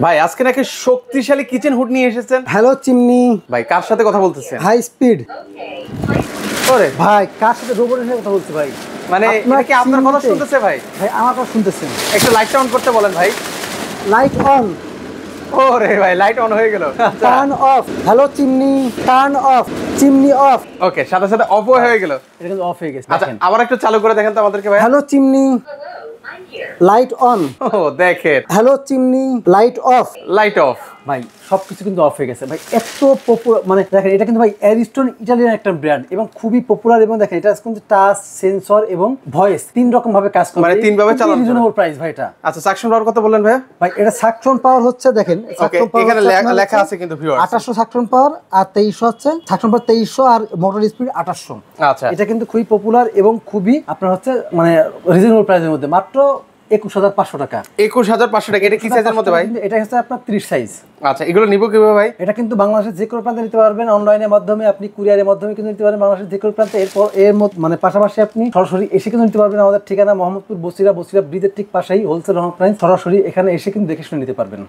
ভাই আজকে নাকি শক্তিশালী কিচেন হুড নিয়ে এসেছেন। হ্যালো চিমনি ভাই কার সাথে কথা বলতেছেন? High speed. ওরে ভাই কার সাথে রোবটের সাথে কথা বলছি ভাই? মানে এটা কি আপনার কথা শুনতেছে ভাই? ভাই আমার কথা শুনতেছেন? একটু লাইটটা অন করতে বলেন ভাই। Light on. ওরে ভাই লাইট অন হয়ে গেল। Turn off. Hello chimney, turn off. Chimney off. Okay, সাথে সাথে অফ হয়ে গেল। এটা কিন্তু অফ হয়ে গেছে। আচ্ছা দেখেন আবার একটু চালু করে দেখেন তো আমাদেরকে ভাই। Hello chimney, light on. ও দেখেন, hello chimney, light off. Light off. ভাই সবকিছু কিন্তু অফ হয়ে গেছে ভাই। এত পপুলার, মানে দেখেন এটা কিন্তু ভাই অ্যারিস্টন ইটালিয়ান একটা ব্র্যান্ড এবং খুবই পপুলার। এবং দেখেন এটা কিন্তু টাচ, সেন্সর এবং ভয়েস তিন রকম ভাবে কাজ করে, মানে তিন ভাবে চালানো যাবে। রিজনেবল প্রাইস ভাই এটা। আচ্ছা সাকশন পাওয়ার কথা বললেন ভাই? ভাই এটা সাকশন পাওয়ার হচ্ছে, দেখেন ওকে, এখানে লেখা আছে কিন্তু ভিউয়ার্স 2800 সাকশন পাওয়ার আর 2300 হচ্ছে সাকশন পাওয়ার 2300 আর মোটর স্পিড 2800। আচ্ছা এটা কিন্তু খুবই পপুলার এবং খুবই আপনার হচ্ছে মানে রিজনেবল প্রাইসের মধ্যে, মাত্র 21500 টাকা। 21500 টাকা। এটা কি সাইজের মধ্যে ভাই? এটা হচ্ছে আপনার 30 সাইজ। আচ্ছা এগুলো নিব কিভাবে ভাই? এটা কিন্তু বাংলাদেশের যে কোনো প্রান্তে নিতে পারবেন, অনলাইনের মাধ্যমে, আপনি কুরিয়ারের মাধ্যমে কিন্তু নিতে পারবেন বাংলাদেশের যে কোনো প্রান্তে। এরপর মানে পাশাপাশি আপনি সরাসরি এসে কিন্তু নিতে পারবেন। আমাদের ঠিকানা মোহাম্মদপুর বসিরা ব্রিজের ঠিক পাশেই হোলসেল অনলাইন, সরাসরি এখানে এসে কিন্তু দেখে শুনে নিতে পারবেন।